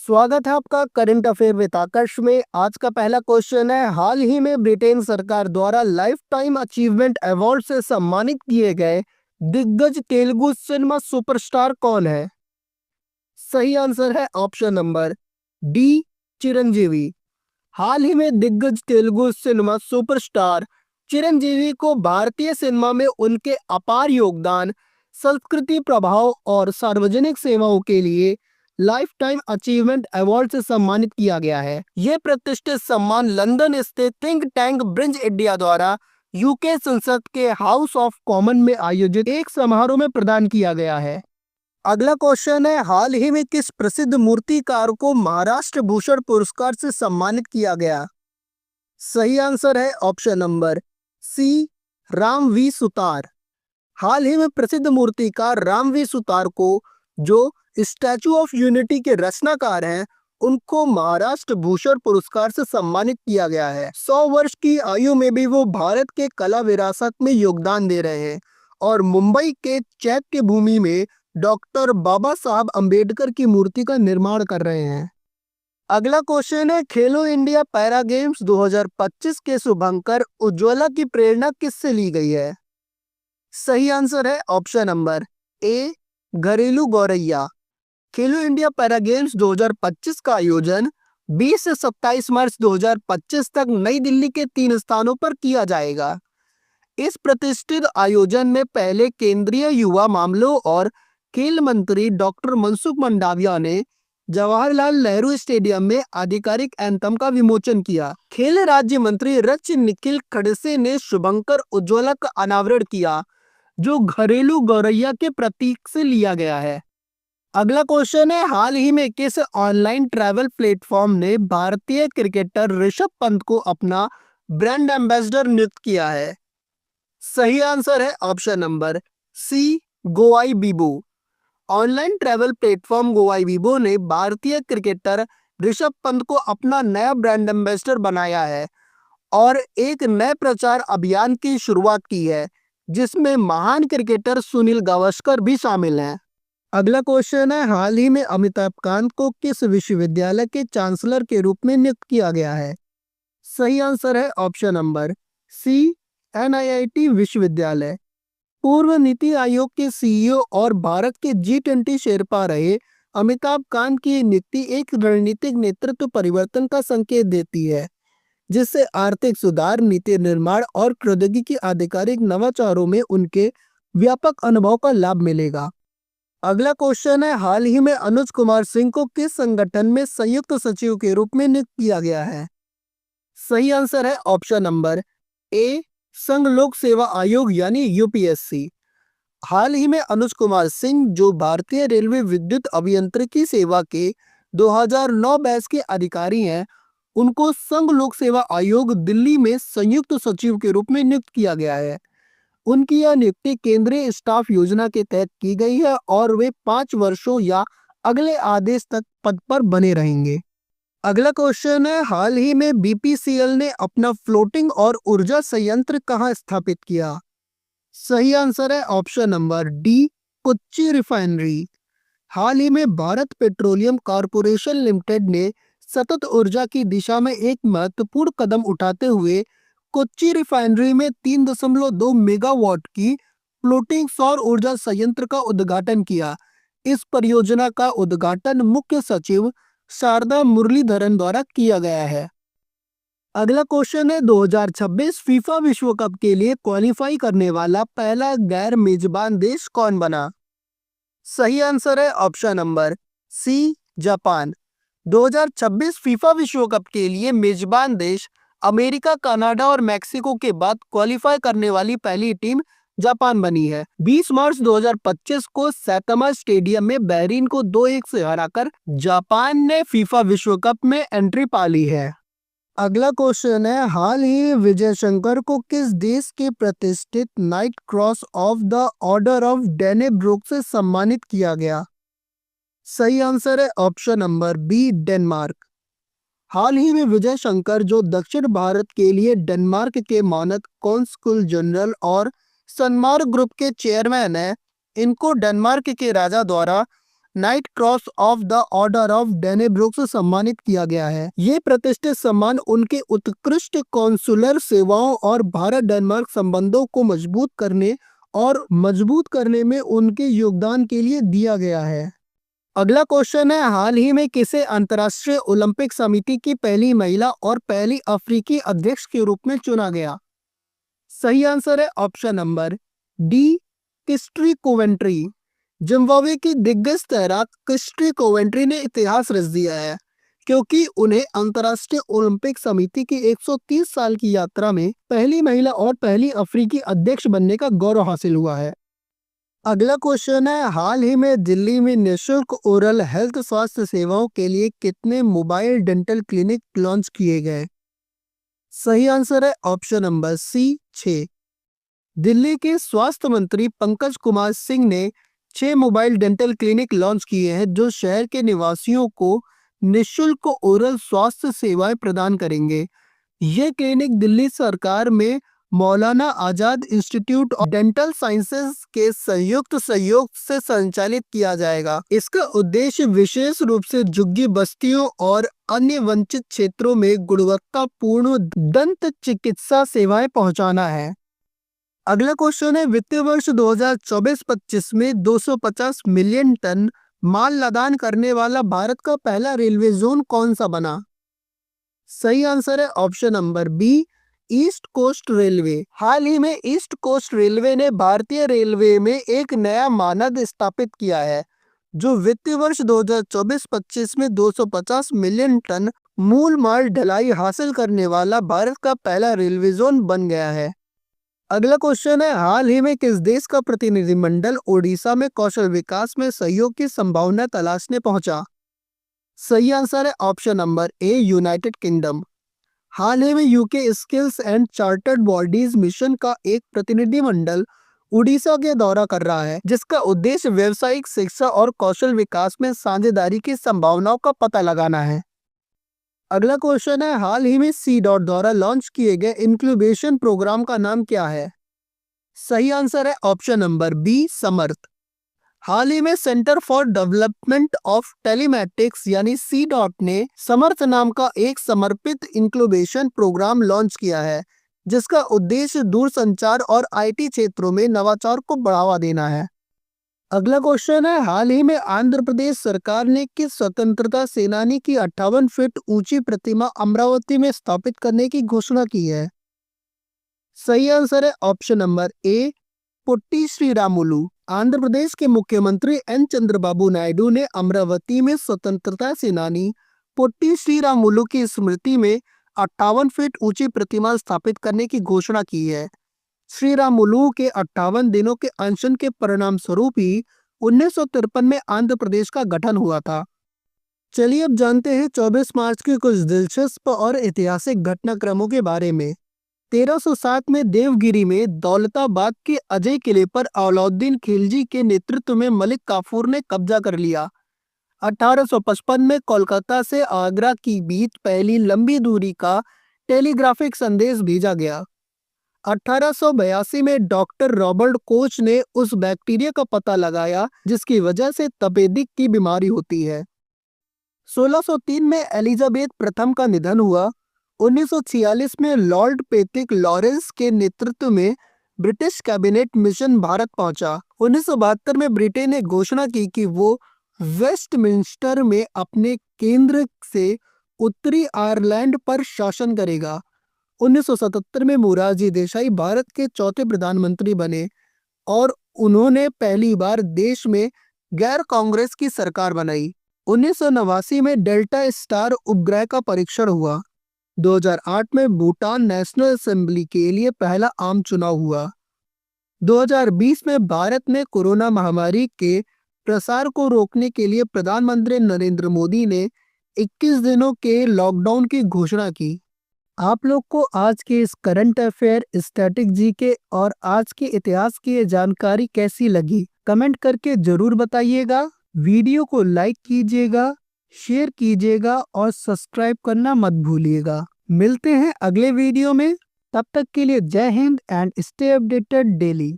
स्वागत है आपका करंट अफेयर विद आकर्ष में। आज का पहला क्वेश्चन है, हाल ही में ब्रिटेन सरकार द्वारा लाइफ टाइम अचीवमेंट अवार्ड से सम्मानित किए गए दिग्गज तेलुगु सिनेमा सुपरस्टार कौन है? सही आंसर है ऑप्शन नंबर डी, चिरंजीवी। हाल ही में दिग्गज तेलुगु सिनेमा सुपरस्टार चिरंजीवी को भारतीय सिनेमा में उनके अपार योगदान, संस्कृति प्रभाव और सार्वजनिक सेवाओं के लिए लाइफ टाइम अचीवमेंट अवार्ड से सम्मानित किया गया है। यह प्रतिष्ठित सम्मान लंदन स्थित थिंक टैंक ब्रिंज इंडिया द्वारा यूके संसद के हाउस ऑफ कॉमन में आयोजित एक समारोह में प्रदान किया गया है। अगला क्वेश्चन है, हाल ही में किस प्रसिद्ध मूर्तिकार को महाराष्ट्र भूषण पुरस्कार से सम्मानित किया गया? सही आंसर है option number C, Ram V Sutar. हाल ही में प्रसिद्ध मूर्तिकार राम वी सुतार को, जो स्टैचू ऑफ यूनिटी के रचनाकार हैं, उनको महाराष्ट्र भूषण पुरस्कार से सम्मानित किया गया है। 100 वर्ष की आयु में भी वो भारत के कला विरासत में योगदान दे रहे हैं और मुंबई के चैत्य भूमि में डॉक्टर बाबा साहब अंबेडकर की मूर्ति का निर्माण कर रहे हैं। अगला क्वेश्चन है, खेलो इंडिया पैरा गेम्स 2025 के शुभंकर उज्ज्वला की प्रेरणा किससे ली गई है? सही आंसर है ऑप्शन नंबर ए, घरेलू गौरैया। खेलो इंडिया पैरा गेम्स 2025 का आयोजन 20 से 27 मार्च 2025 तक नई दिल्ली के 3 स्थानों पर किया जाएगा। इस प्रतिष्ठित आयोजन में पहले केंद्रीय युवा मामलों और खेल मंत्री डॉक्टर मनसुख मंडाविया ने जवाहरलाल नेहरू स्टेडियम में आधिकारिक एंथम का विमोचन किया। खेल राज्य मंत्री रच निखिल खड़से ने शुभंकर उज्ज्वला का अनावरण किया, जो घरेलू गौरैया के प्रतीक से लिया गया है। अगला क्वेश्चन है, हाल ही में किस ऑनलाइन ट्रैवल प्लेटफॉर्म ने भारतीय क्रिकेटर ऋषभ पंत को अपना ब्रांड एम्बेसडर नियुक्त किया है? सही आंसर है option number C, Goibibo. Online travel platform Goibibo ने भारतीय क्रिकेटर ऋषभ पंत को अपना नया ब्रांड एम्बेसडर बनाया है और एक नए प्रचार अभियान की शुरुआत की है, जिसमें महान क्रिकेटर सुनील गावस्कर भी शामिल हैं। अगला क्वेश्चन है, हाल ही में अमिताभ कांत को किस विश्वविद्यालय के चांसलर के रूप में नियुक्त किया गया है? सही आंसर है ऑप्शन नंबर सी, एनआईआईटी विश्वविद्यालय। पूर्व नीति आयोग के सीईओ और भारत के G20 शेरपा रहे अमिताभ कांत की नियुक्ति एक रणनीतिक नेतृत्व परिवर्तन का संकेत देती है, जिससे आर्थिक सुधार, नीति निर्माण और प्रौद्योगिकी आधिकारिक नवाचारों में उनके व्यापक अनुभव का लाभ मिलेगा। अगला क्वेश्चन है, हाल ही में अनुज कुमार सिंह को किस संगठन में संयुक्त सचिव के रूप में नियुक्त किया गया है? सही आंसर है ऑप्शन नंबर ए, संघ लोक सेवा आयोग यानी यूपीएससी। हाल ही में अनुज कुमार सिंह, जो भारतीय रेलवे विद्युत अभियंत्रिकी सेवा के 2009 बैच के अधिकारी हैं, उनको संघ लोक सेवा आयोग दिल्ली में संयुक्त सचिव के रूप में नियुक्त किया गया है। उनकी यह नियुक्ति केंद्रीय स्टाफ योजना के तहत की गई है और वे 5 वर्षों या अगले आदेश तक पद पर बने रहेंगे। अगला क्वेश्चन है, हाल ही में बीपीसीएल ने अपना फ्लोटिंग और ऊर्जा संयंत्र कहां स्थापित किया? सही आंसर है option number D, Kochi refinery. हाल ही में भारत पेट्रोलियम कॉर्पोरेशन लिमिटेड ने सतत ऊर्जा की दिशा में एक महत्वपूर्ण कदम उठाते हुए कोच्चि रिफाइनरी में 3.2 मेगावाट की फ्लोटिंग सौर ऊर्जा संयंत्र का उद्घाटन किया। इस परियोजना का उद्घाटन मुख्य सचिव शारदा मुरलीधरन द्वारा किया गया है। अगला क्वेश्चन है, 2026 फीफा विश्व कप के लिए क्वालिफाई करने वाला पहला गैर मेजबान देश कौन बना? सही आंसर है option number C, Japan. 2026 FIFA विश्व कप के लिए मेजबान देश अमेरिका, कनाडा और मैक्सिको के बाद क्वालिफाई करने वाली पहली टीम जापान बनी है। 20 मार्च 2025 को सैतामा स्टेडियम में बहरीन को 2-1 से हराकर जापान ने फीफा विश्व कप में एंट्री पा ली है। अगला क्वेश्चन है, हाल ही विजय शंकर को किस देश के प्रतिष्ठित knight cross of the order of Dannebrog से सम्मानित किया गया? सही आंसर है ऑप्शन नंबर बी, डेनमार्क। हाल ही में विजय शंकर, जो दक्षिण भारत के लिए डेनमार्क के मानद कॉन्सुल जनरल और सनमार्क ग्रुप के चेयरमैन हैं, इनको डेनमार्क के राजा द्वारा knight cross of the order of Dannebrog से सम्मानित किया गया है। ये प्रतिष्ठित सम्मान उनके उत्कृष्ट कॉन्सुलर सेवाओं और भारत डेनमार्क संबंधों को मजबूत करने में उनके योगदान के लिए दिया गया है। अगला क्वेश्चन है, हाल ही में किसे अंतर्राष्ट्रीय ओलंपिक समिति की पहली महिला और पहली अफ्रीकी अध्यक्ष के रूप में चुना गया? सही आंसर है option number D, Christie Coventry. Zimbabwe की दिग्गज तैराक क्रिस्टी कोवेंट्री ने इतिहास रच दिया है, क्योंकि उन्हें अंतर्राष्ट्रीय ओलंपिक समिति की 130 साल की यात्रा में पहली महिला और पहली अफ्रीकी अध्यक्ष बनने का गौरव हासिल हुआ है। अगला क्वेश्चन है, हाल ही में दिल्ली में निःशुल्क ओरल हेल्थ स्वास्थ्य सेवाओं के लिए कितने मोबाइल डेंटल क्लिनिक लॉन्च किए गए? सही आंसर है ऑप्शन नंबर सी, 6। दिल्ली के स्वास्थ्य मंत्री पंकज कुमार सिंह ने 6 मोबाइल डेंटल क्लिनिक लॉन्च किए हैं, जो शहर के निवासियों को निःशुल्क ओरल स्वास्थ्य सेवाएं प्रदान करेंगे। ये क्लिनिक दिल्ली सरकार में Maulana Azad institute of dental sciences के संयुक्त सहयोग से संचालित किया जाएगा। इसका उद्देश्य विशेष रूप से झुग्गी बस्तियों और अन्य वंचित क्षेत्रों में गुणवत्तापूर्ण दंत चिकित्सा सेवाएं पहुंचाना है। अगला क्वेश्चन है, वित्तीय वर्ष 2024-25 में 250 मिलियन टन माल लदान करने वाला भारत का पहला रेलवे जोन कौन सा बना? सही आंसर है option number B, east coast railway. हाल ही में ईस्ट कोस्ट रेलवे ने भारतीय रेलवे में एक नया मानद स्थापित किया है, जो वित्तीय वर्ष 2024-25 में 250 मिलियन टन मूल माल ढलाई हासिल करने वाला भारत का पहला रेलवे जोन बन गया है। अगला क्वेश्चन है, हाल ही में किस देश का प्रतिनिधिमंडल ओडिशा में कौशल विकास में सहयोग की संभावना तलाशने पहुंचा? सही आंसर है option number A, United Kingdom. हाल ही में UK skills and chartered bodies mission का एक प्रतिनिधिमंडल उड़ीसा के दौरा कर रहा है, जिसका उद्देश्य व्यावसायिक शिक्षा और कौशल विकास में साझेदारी की संभावनाओं का पता लगाना है। अगला क्वेश्चन है, हाल ही में सी डॉट द्वारा लॉन्च किए गए इंक्यूबेशन प्रोग्राम का नाम क्या है? सही आंसर है ऑप्शन नंबर बी, समर्थ। हाल ही में centre for development of telematics यानी सी डॉट ने समर्थ नाम का एक समर्पित इंक्यूबेशन प्रोग्राम लॉन्च किया है, जिसका उद्देश्य दूरसंचार और आईटी क्षेत्रों में नवाचार को बढ़ावा देना है। अगला क्वेश्चन है, हाल ही में आंध्र प्रदेश सरकार ने किस स्वतंत्रता सेनानी की 58 फीट ऊंची प्रतिमा अमरावती में स्थापित करने की घोषणा की है? सही आंसर है option number A, Potti Sriramulu. Andhra Pradesh के मुख्यमंत्री एन चंद्रबाबू नायडू ने अमरावती में स्वतंत्रता सेनानी पोट्टी श्रीरामुलु की स्मृति में 58 फीट ऊंची प्रतिमा स्थापित करने की घोषणा की है। श्रीरामुलु के 58 दिनों के अनशन के परिणाम स्वरूप ही 1953 में आंध्र प्रदेश का गठन हुआ था। चलिए अब जानते हैं 24 मार्च के कुछ दिलचस्प और ऐतिहासिक घटनाक्रमों के बारे में। 1307 में देवगिरी में दौलताबाद के अजय किले पर अलाउद्दीन खिलजी के नेतृत्व में मलिक काफूर ने कब्जा कर लिया। 1855 में कोलकाता से आगरा के बीच पहली लंबी दूरी का टेलीग्राफिक संदेश भेजा गया। 1882 में डॉक्टर रॉबर्ट कोच ने उस बैक्टीरिया का पता लगाया जिसकी वजह से तपेदिक की बीमारी होती है। 1603 में एलिजाबेथ प्रथम का निधन हुआ। 1946 में लॉर्ड पैट्रिक लॉरेंस के नेतृत्व में ब्रिटिश कैबिनेट मिशन भारत पहुंचा। 1972 में ब्रिटेन ने घोषणा की कि वो वेस्टमिंस्टर में अपने केंद्र से उत्तरी आयरलैंड पर शासन करेगा। 1977 में मोरारजी देसाई भारत के चौथे प्रधानमंत्री बने और उन्होंने पहली बार देश में गैर कांग्रेस की सरकार बनाई। 1989 में डेल्टा स्टार उपग्रह का परीक्षण हुआ। 2008 में भूटान नेशनल असेंबली के लिए पहला आम चुनाव हुआ। 2020 में भारत में कोरोना महामारी के प्रसार को रोकने के लिए प्रधानमंत्री नरेंद्र मोदी ने 21 दिनों के लॉकडाउन की घोषणा की। आप लोग को आज के इस करंट अफेयर, स्टैटिक जीके और आज के इतिहास की ये जानकारी कैसी लगी, कमेंट करके जरूर बताइएगा। वीडियो को लाइक कीजिएगा, शेयर कीजिएगा और सब्सक्राइब करना मत भूलिएगा। मिलते हैं अगले वीडियो में, तब तक के लिए जय Hind and stay updated daily.